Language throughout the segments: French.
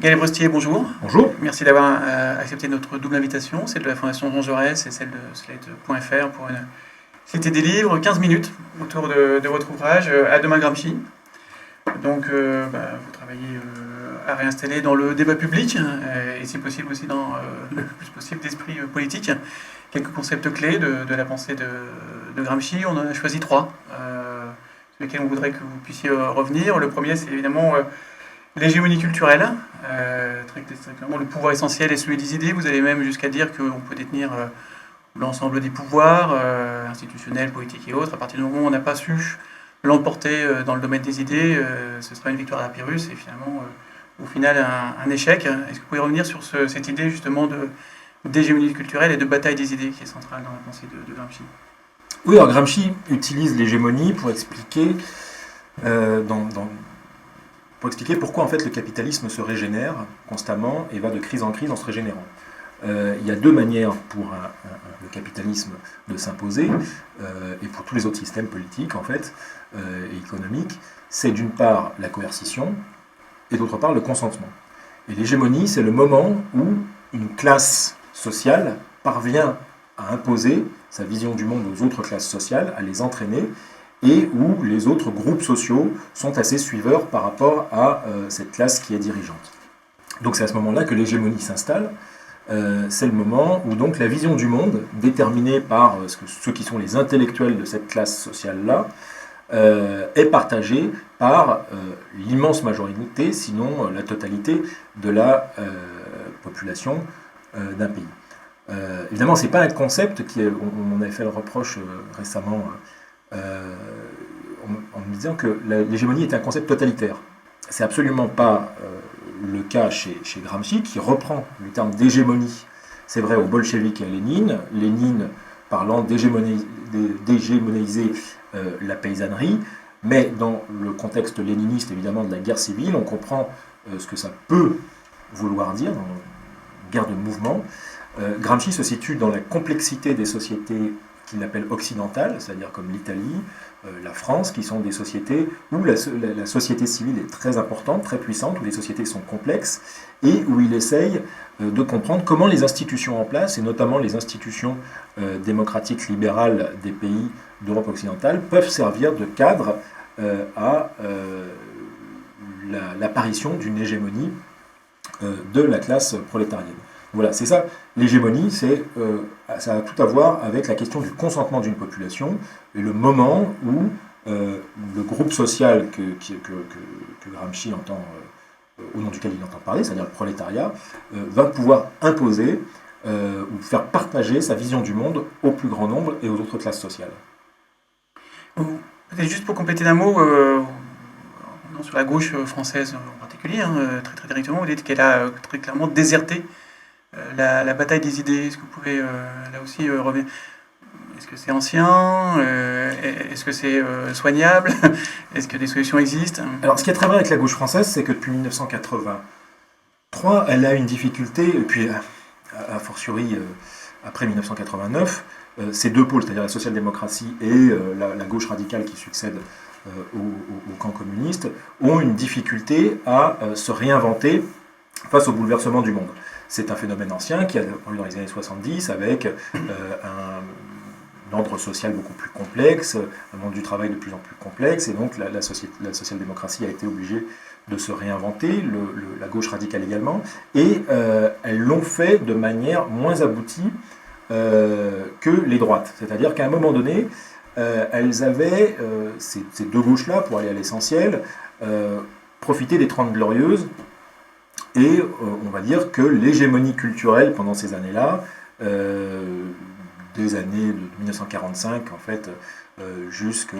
Gaël Brestier, bonjour. Bonjour. Merci d'avoir accepté notre double invitation, celle de la Fondation Jean Jaurès et celle de Slate.fr pour une cité des livres, 15 minutes autour de votre ouvrage À demain Gramsci. Donc, vous travaillez à réinstaller dans le débat public et si possible aussi dans le plus possible d'esprit politique quelques concepts clés de la pensée de Gramsci. On en a choisi 3 sur lesquels on voudrait que vous puissiez revenir. Le premier, c'est évidemment l'hégémonie culturelle, très clairement le pouvoir essentiel et celui des idées. Vous allez même jusqu'à dire qu'on peut détenir l'ensemble des pouvoirs institutionnels, politiques et autres. À partir du moment où on n'a pas su l'emporter dans le domaine des idées, ce sera une victoire à la Pyrrhus et finalement, au final, un échec. Est-ce que vous pouvez revenir sur cette idée justement d'hégémonie culturelle et de bataille des idées qui est centrale dans la pensée de Gramsci? Oui, alors Gramsci utilise l'hégémonie pour expliquer pour expliquer pourquoi en fait le capitalisme se régénère constamment et va de crise en crise en se régénérant. Il y a 2 manières pour le capitalisme de s'imposer, et pour tous les autres systèmes politiques en fait, et économiques. C'est d'une part la coercition, et d'autre part le consentement. Et l'hégémonie, c'est le moment où une classe sociale parvient à imposer sa vision du monde aux autres classes sociales, à les entraîner, et où les autres groupes sociaux sont assez suiveurs par rapport à cette classe qui est dirigeante. Donc c'est à ce moment-là que l'hégémonie s'installe. C'est le moment où donc la vision du monde, déterminée par ceux qui sont les intellectuels de cette classe sociale-là, est partagée par l'immense majorité, sinon la totalité de la population d'un pays. Évidemment, ce n'est pas un concept on avait fait le reproche récemment en me disant que l'hégémonie est un concept totalitaire. C'est absolument pas le cas chez Gramsci, qui reprend le terme d'hégémonie. C'est vrai aux bolcheviks et à Lénine. Lénine parlant d'hégémoniser la paysannerie, mais dans le contexte léniniste, évidemment, de la guerre civile, on comprend ce que ça peut vouloir dire, dans une guerre de mouvement. Gramsci se situe dans la complexité des sociétés qu'il appelle occidentales, c'est-à-dire comme l'Italie, la France, qui sont des sociétés où la société civile est très importante, très puissante, où les sociétés sont complexes, et où il essaye de comprendre comment les institutions en place, et notamment les institutions démocratiques libérales des pays d'Europe occidentale, peuvent servir de cadre à l'apparition d'une hégémonie de la classe prolétarienne. Voilà, c'est ça. L'hégémonie, ça a tout à voir avec la question du consentement d'une population et le moment où le groupe social que Gramsci entend, au nom duquel il entend parler, c'est-à-dire le prolétariat, va pouvoir imposer ou faire partager sa vision du monde au plus grand nombre et aux autres classes sociales. Peut-être juste pour compléter d'un mot, sur la gauche française en particulier, très, très directement, vous dites qu'elle a très clairement déserté la bataille des idées. Est-ce que vous pouvez là aussi revenir? Est-ce que c'est ancien? Est-ce que c'est soignable? Est-ce que des solutions existent? Alors, ce qui est très vrai avec la gauche française, c'est que depuis 1983, elle a une difficulté, et puis a fortiori après 1989, ces 2 pôles, c'est-à-dire la social-démocratie et la gauche radicale qui succède au camp communiste, ont une difficulté à se réinventer face au bouleversement du monde. C'est un phénomène ancien qui a eu dans les années 70 avec un ordre social beaucoup plus complexe, un monde du travail de plus en plus complexe, et donc la social-démocratie a été obligée de se réinventer, la gauche radicale également, et elles l'ont fait de manière moins aboutie que les droites. C'est-à-dire qu'à un moment donné, elles avaient, ces 2 gauches-là, pour aller à l'essentiel, profité des 30 Glorieuses. Et on va dire que l'hégémonie culturelle pendant ces années-là, des années de 1945 en fait, jusqu'aux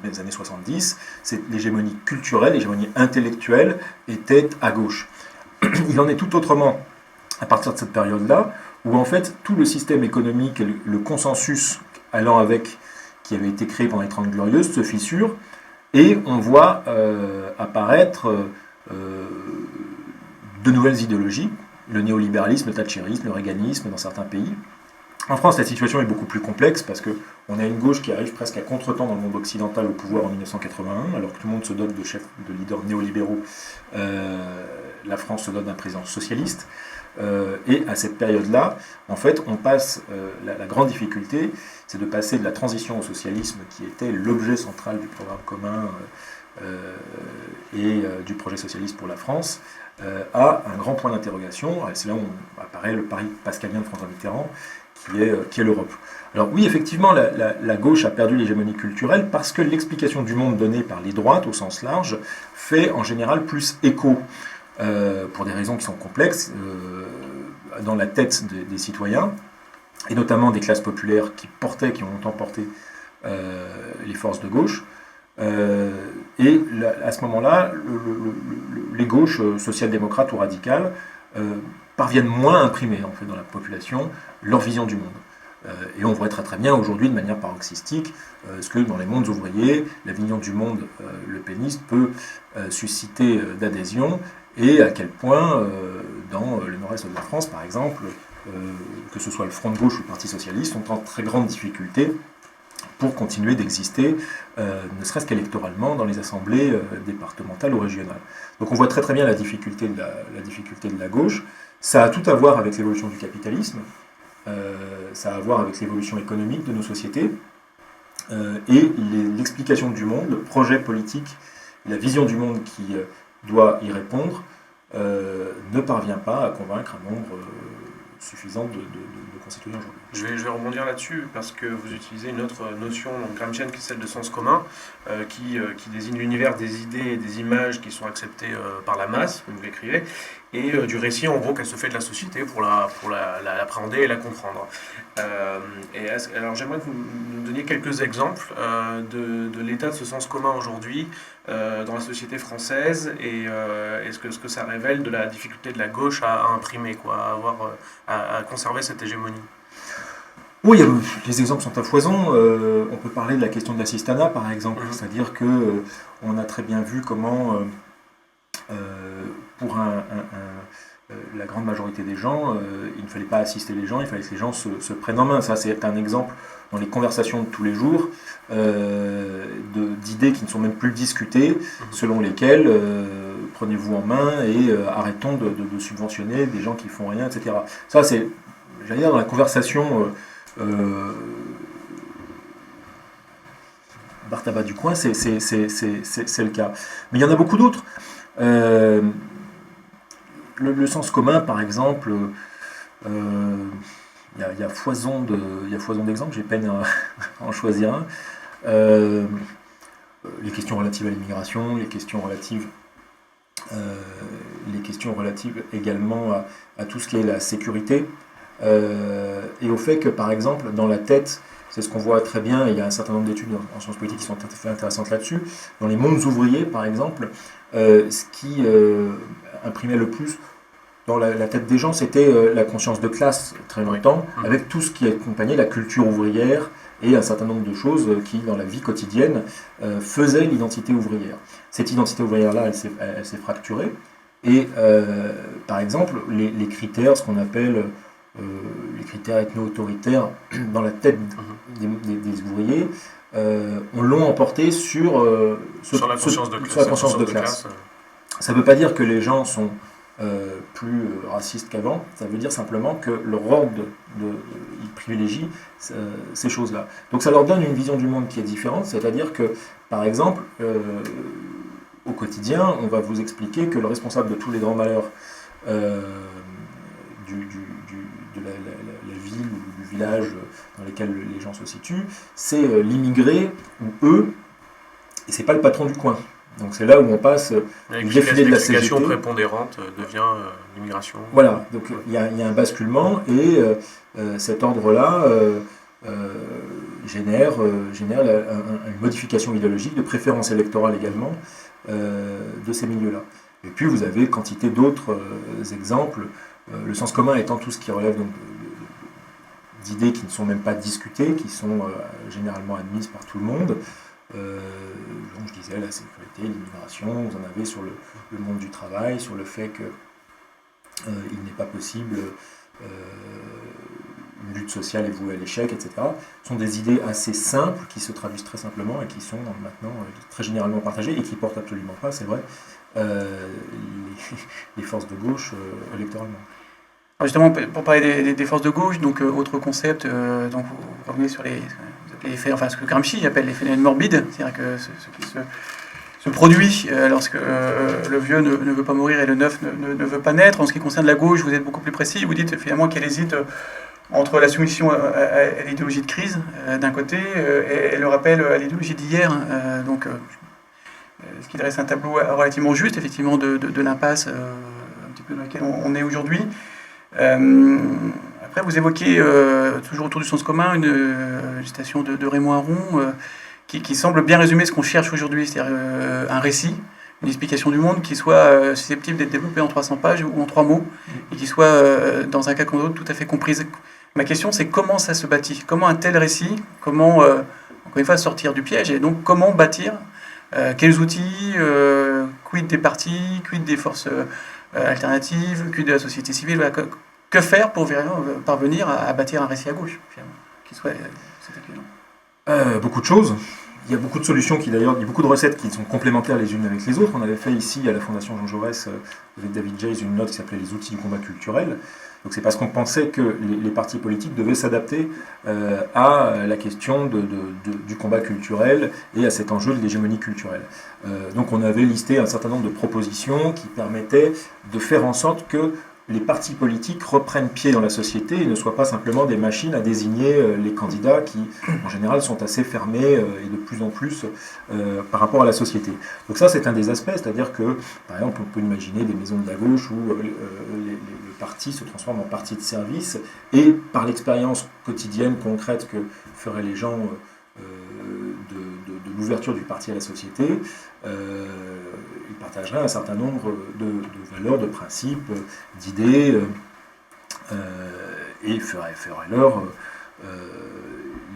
années 70, l'hégémonie culturelle, l'hégémonie intellectuelle était à gauche. Il en est tout autrement à partir de cette période-là, où en fait tout le système économique et le consensus allant avec, qui avait été créé pendant les 30 Glorieuses, se fissure, et on voit apparaître de nouvelles idéologies, le néolibéralisme, le thatchérisme, le reaganisme dans certains pays. En France, la situation est beaucoup plus complexe parce qu'on a une gauche qui arrive presque à contre-temps dans le monde occidental au pouvoir en 1981, alors que tout le monde se dote de chefs, de leaders néolibéraux la France se donne un président socialiste. Et à cette période-là, en fait, on passe, la grande difficulté, c'est de passer de la transition au socialisme, qui était l'objet central du programme commun et du projet socialiste pour la France, à un grand point d'interrogation. C'est là où apparaît le pari pascalien de François Mitterrand, qui est l'Europe. Alors oui, effectivement, la gauche a perdu l'hégémonie culturelle parce que l'explication du monde donnée par les droites, au sens large, fait en général plus écho, pour des raisons qui sont complexes, dans la tête des citoyens, et notamment des classes populaires qui ont longtemps porté les forces de gauche. Et à ce moment-là, les gauches social-démocrates ou radicales parviennent moins à imprimer en fait, dans la population leur vision du monde. Et on voit très très bien aujourd'hui, de manière paroxystique, ce que dans les mondes ouvriers, la vision du monde lepéniste peut susciter d'adhésion, et à quel point, dans le nord-est de la France, par exemple, que ce soit le Front de gauche ou le Parti socialiste, sont en très grande difficulté pour continuer d'exister, ne serait-ce qu'électoralement, dans les assemblées départementales ou régionales. Donc on voit très très bien la difficulté de la gauche. Ça a tout à voir avec l'évolution du capitalisme, ça a à voir avec l'évolution économique de nos sociétés, et l'explication du monde, le projet politique, la vision du monde qui doit y répondre, ne parvient pas à convaincre un nombre suffisant de concitoyens aujourd'hui. Je vais rebondir là-dessus parce que vous utilisez une autre notion gramscienne qui est celle de sens commun, qui désigne l'univers des idées et des images qui sont acceptées par la masse, comme vous l'écrivez, et du récit en gros qu'elle se fait de la société pour l'appréhender et la comprendre. Alors j'aimerais que vous nous donniez quelques exemples de l'état de ce sens commun aujourd'hui dans la société française, et ce que ça révèle de la difficulté de la gauche à imprimer, à conserver cette hégémonie. Oui, les exemples sont à foison. On peut parler de la question de l'assistanat, par exemple. C'est-à-dire que on a très bien vu comment, pour la grande majorité des gens, il ne fallait pas assister les gens, il fallait que les gens se prennent en main. Ça, c'est un exemple dans les conversations de tous les jours, d'idées qui ne sont même plus discutées, selon lesquelles prenez-vous en main et arrêtons de subventionner des gens qui font rien, etc. Ça, c'est, j'allais dire, dans la conversation Bar-tabac du coin, c'est le cas. Mais il y en a beaucoup d'autres. Le sens commun, par exemple, il y a foison d'exemples, j'ai peine à en choisir un. Les questions relatives à l'immigration, les questions relatives également à tout ce qui est la sécurité, et au fait que, par exemple, dans la tête, c'est ce qu'on voit très bien, et il y a un certain nombre d'études en sciences politiques qui sont tout à fait intéressantes là-dessus, dans les mondes ouvriers, par exemple, ce qui imprimait le plus dans la tête des gens, c'était la conscience de classe, très longtemps, avec tout ce qui accompagnait la culture ouvrière et un certain nombre de choses qui, dans la vie quotidienne, faisaient l'identité ouvrière. Cette identité ouvrière-là, elle s'est fracturée, et par exemple, les critères, ce qu'on appelle les critères ethno-autoritaires dans la tête des ouvriers, l'ont emporté sur la conscience de classe. Ça ne veut pas dire que les gens sont plus racistes qu'avant, ça veut dire simplement que leur ordre ils privilégient ces choses-là. Donc ça leur donne une vision du monde qui est différente, c'est-à-dire que, par exemple, au quotidien, on va vous expliquer que le responsable de tous les grands malheurs de la ville ou du village dans lesquels les gens se situent, c'est l'immigré ou eux, et c'est pas le patron du coin. Donc c'est là où on passe du défilé de la CGT. L'explication prépondérante devient l'immigration. Voilà, donc il y a un basculement, et cet ordre-là génère une modification idéologique, de préférence électorale également, de ces milieux-là. Et puis vous avez quantité d'autres exemples, le sens commun étant tout ce qui relève d'idées qui ne sont même pas discutées, qui sont généralement admises par tout le monde. Donc je disais la sécurité, l'immigration, vous en avez sur le monde du travail, sur le fait qu'il n'est pas possible une lutte sociale est vouée à l'échec, etc. Ce sont des idées assez simples, qui se traduisent très simplement et qui sont maintenant très généralement partagées et qui portent absolument pas, c'est vrai, les forces de gauche électoralement. Alors justement, pour parler des forces de gauche, donc autre concept, donc vous revenez sur vous appelez l'effet, enfin ce que Gramsci appelle l'effet morbide, c'est-à-dire que ce qui se produit lorsque le vieux ne veut pas mourir et le neuf ne veut pas naître. En ce qui concerne la gauche, vous êtes beaucoup plus précis, vous dites finalement qu'elle hésite entre la soumission à l'idéologie de crise d'un côté et le rappel à l'idéologie d'hier. Ce qui dresse un tableau relativement juste, effectivement, de l'impasse un petit peu dans laquelle on est aujourd'hui. Après, vous évoquez, toujours autour du sens commun, une citation de Raymond Aron qui semble bien résumer ce qu'on cherche aujourd'hui, c'est-à-dire un récit, une explication du monde qui soit susceptible d'être développée en 300 pages ou en 3 mots, et qui soit, dans un cas comme l'autre, tout à fait comprise. Ma question, c'est comment ça se bâtit? Comment un tel récit? Comment, encore une fois, sortir du piège? Et donc, comment bâtir? Quels outils? Quid des partis? Quid des forces alternatives? Quid de la société civile? Voilà, que faire pour parvenir à bâtir un récit à gauche, finalement, qui soit cet équivalent? Beaucoup de choses. Il y a beaucoup de solutions il y a beaucoup de recettes qui sont complémentaires les unes avec les autres. On avait fait ici à la Fondation Jean Jaurès avec David Jays une note qui s'appelait les outils du combat culturel. Donc c'est parce qu'on pensait que les partis politiques devaient s'adapter à la question du combat culturel et à cet enjeu de l'hégémonie culturelle. Donc on avait listé un certain nombre de propositions qui permettaient de faire en sorte que les partis politiques reprennent pied dans la société et ne soient pas simplement des machines à désigner les candidats qui, en général, sont assez fermés et de plus en plus par rapport à la société. Donc ça, c'est un des aspects, c'est-à-dire que, par exemple, on peut imaginer des maisons de la gauche où le parti se transforme en parti de service et par l'expérience quotidienne, concrète que feraient les gens de l'ouverture du parti à la société, ils partageraient un certain nombre de valeurs, de principes, d'idées, et feraient leur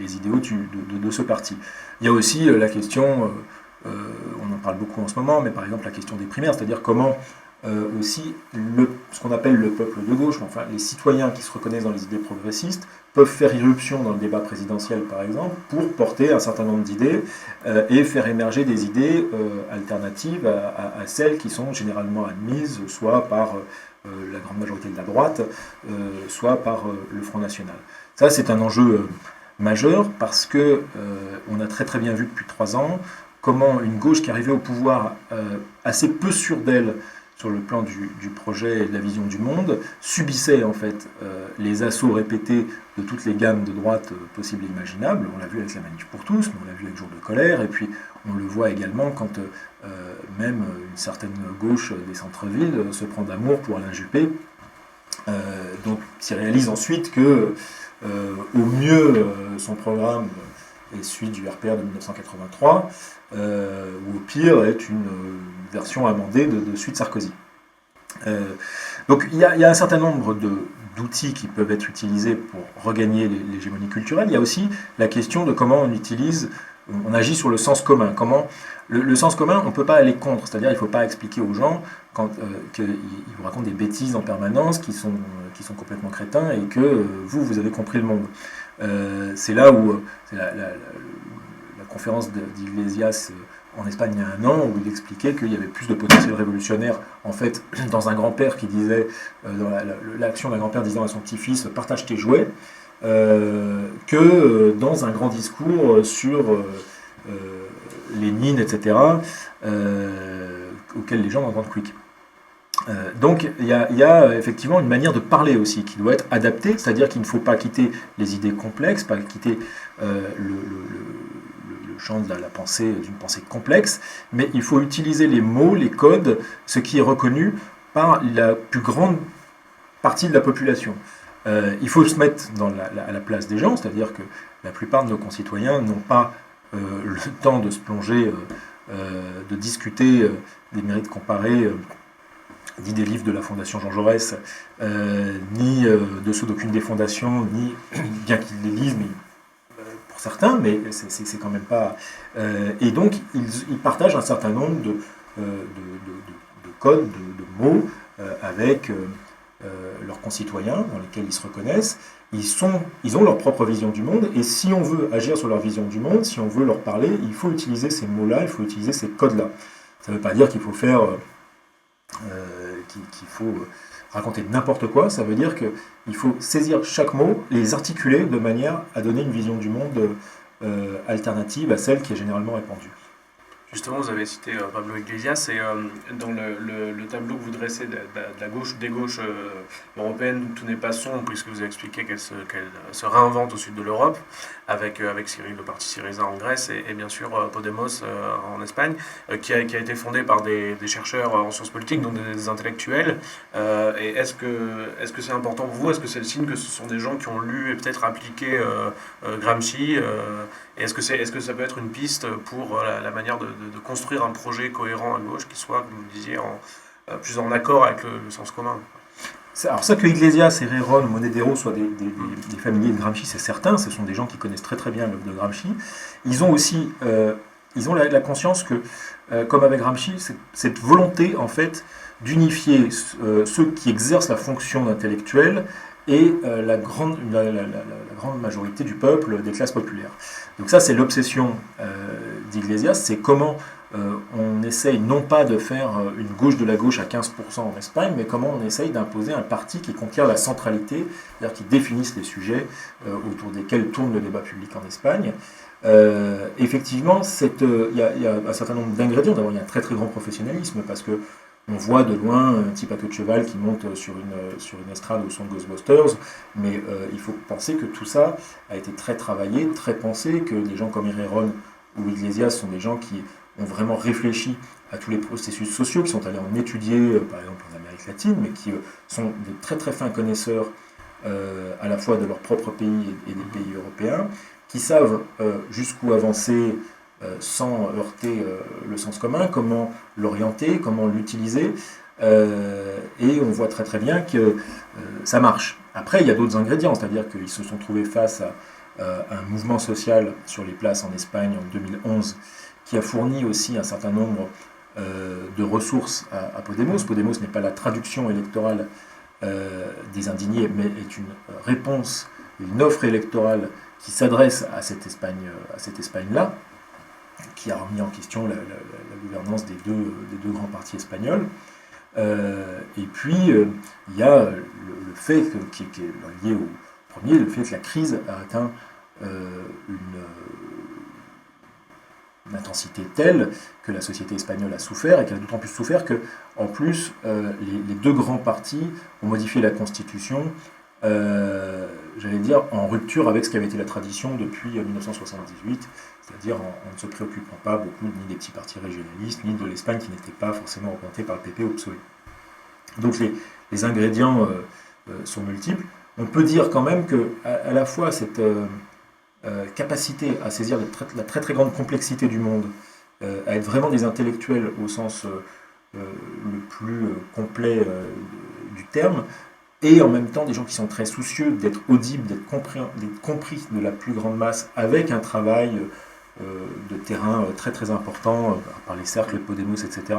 les idéaux de ce parti. Il y a aussi la question, on en parle beaucoup en ce moment, mais par exemple la question des primaires, c'est-à-dire comment aussi ce qu'on appelle le peuple de gauche, enfin les citoyens qui se reconnaissent dans les idées progressistes, peuvent faire irruption dans le débat présidentiel par exemple, pour porter un certain nombre d'idées et faire émerger des idées alternatives à celles qui sont généralement admises, soit par la grande majorité de la droite, soit par le Front National. Ça c'est un enjeu majeur parce que on a très très bien vu depuis 3 ans comment une gauche qui arrivait au pouvoir assez peu sûre d'elle sur le plan du projet et de la vision du monde, subissait en fait les assauts répétés de toutes les gammes de droite possibles et imaginables. On l'a vu avec la Manif pour tous, mais on l'a vu avec Jour de colère, et puis on le voit également quand même une certaine gauche des centres-villes se prend d'amour pour Alain Juppé, donc s'y réalise ensuite que au mieux son programme est celui du RPR de 1983, ou au pire est une version amendée de celui de Sarkozy. Donc il y a un certain nombre d'outils qui peuvent être utilisés pour regagner l'hégémonie culturelle. Il y a aussi la question de comment on agit sur le sens commun. Comment le sens commun, on ne peut pas aller contre, c'est-à-dire il ne faut pas expliquer aux gens qu'ils vous racontent des bêtises en permanence, qui sont complètement crétins et que vous avez compris le monde. C'est là où c'est la conférence d'Iglesias en Espagne il y a 1 an, où il expliquait qu'il y avait plus de potentiel révolutionnaire en fait dans un grand-père qui disait, dans l'action d'un grand-père disant à son petit-fils « partage tes jouets », que dans un grand discours sur Lénine, etc., auquel les gens entendent quick. Donc il y a effectivement une manière de parler aussi qui doit être adaptée, c'est-à-dire qu'il ne faut pas quitter les idées complexes, pas quitter le champ de la pensée, d'une pensée complexe, mais il faut utiliser les mots, les codes, ce qui est reconnu par la plus grande partie de la population. Il faut se mettre à la place des gens, c'est-à-dire que la plupart de nos concitoyens n'ont pas le temps de se plonger, de discuter des mérites comparés, ni des livres de la Fondation Jean Jaurès, ni de ceux d'aucune des fondations, ni bien qu'ils les lisent, mais pour certains, mais c'est quand même pas... et donc, ils partagent un certain nombre de codes, de mots, avec leurs concitoyens, dans lesquels ils se reconnaissent. Ils ont leur propre vision du monde, et si on veut agir sur leur vision du monde, si on veut leur parler, il faut utiliser ces mots-là, il faut utiliser ces codes-là. Ça ne veut pas dire qu'il faut faire, qu'il faut raconter n'importe quoi, ça veut dire qu'il faut saisir chaque mot, les articuler de manière à donner une vision du monde alternative à celle qui est généralement répandue. Justement, vous avez cité Pablo Iglesias, et dans le tableau que vous dressez de la gauche, des gauches européennes, tout n'est pas sombre, puisque vous avez expliqué qu'elle se réinvente au sud de l'Europe, avec le parti Syriza en Grèce, et bien sûr Podemos en Espagne, qui a été fondé par des chercheurs en sciences politiques, donc des intellectuels. Et est-ce que c'est important pour vous? Est-ce que c'est le signe que ce sont des gens qui ont lu et peut-être appliqué Gramsci et est-ce que ça peut être une piste pour la manière de construire un projet cohérent à gauche qui soit, comme vous disiez, plus en accord avec le sens commun? Alors ça, que Iglesias, Herrero, Monedero soient des familiers de Gramsci, c'est certain. Ce sont des gens qui connaissent très très bien l'œuvre de Gramsci. Ils ont aussi la conscience que, comme avec Gramsci, cette volonté en fait d'unifier ceux qui exercent la fonction d'intellectuel et la grande majorité du peuple, des classes populaires. Donc ça, c'est l'obsession d'Iglesias, c'est comment on essaye non pas de faire une gauche de la gauche à 15% en Espagne, mais comment on essaye d'imposer un parti qui conquiert la centralité, c'est-à-dire qui définisse les sujets autour desquels tourne le débat public en Espagne. Effectivement, il y a un certain nombre d'ingrédients. D'abord, il y a un très très grand professionnalisme, parce que on voit de loin un type à queue de cheval qui monte sur une estrade au son de Ghostbusters, mais il faut penser que tout ça a été très travaillé, très pensé, que des gens comme Herrero ou Iglesias sont des gens qui ont vraiment réfléchi à tous les processus sociaux, qui sont allés en étudier, par exemple en Amérique latine, mais qui sont de très très fins connaisseurs à la fois de leur propre pays et des pays européens, qui savent jusqu'où avancer sans heurter le sens commun, comment l'orienter, comment l'utiliser, et on voit très très bien que ça marche. Après, il y a d'autres ingrédients, c'est-à-dire qu'ils se sont trouvés face à un mouvement social sur les places en Espagne en 2011, qui a fourni aussi un certain nombre de ressources à Podemos. Podemos n'est pas la traduction électorale des indignés, mais est une réponse, une offre électorale qui s'adresse à cette Espagne-là, qui a remis en question la gouvernance des deux grands partis espagnols. Et puis, il y a le fait qui est lié au premier, le fait que la crise a atteint une intensité telle que la société espagnole a souffert, et qu'elle a d'autant plus souffert que, en plus, les deux grands partis ont modifié la Constitution, j'allais dire, en rupture avec ce qui avait été la tradition depuis 1978, c'est-à-dire en ne se préoccupant pas beaucoup ni des petits partis régionalistes, ni de l'Espagne qui n'était pas forcément représentée par le PP ou PSOE. Donc les ingrédients sont multiples. On peut dire quand même qu'à la fois cette capacité à saisir la très très grande complexité du monde, à être vraiment des intellectuels au sens le plus complet du terme, et en même temps des gens qui sont très soucieux d'être audibles, d'être compris de la plus grande masse, avec un travail de terrain très très important par les cercles de Podemos, etc.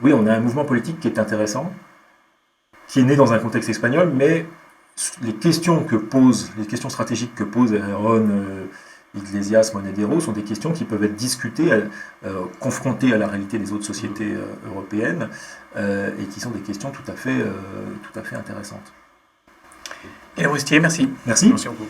Oui, on a un mouvement politique qui est intéressant, qui est né dans un contexte espagnol, mais les questions stratégiques que posent Herrero, Iglesias, Monedero sont des questions qui peuvent être discutées, confrontées à la réalité des autres sociétés européennes, et qui sont des questions tout à fait intéressantes. Et Roustier, merci. Merci. Merci beaucoup.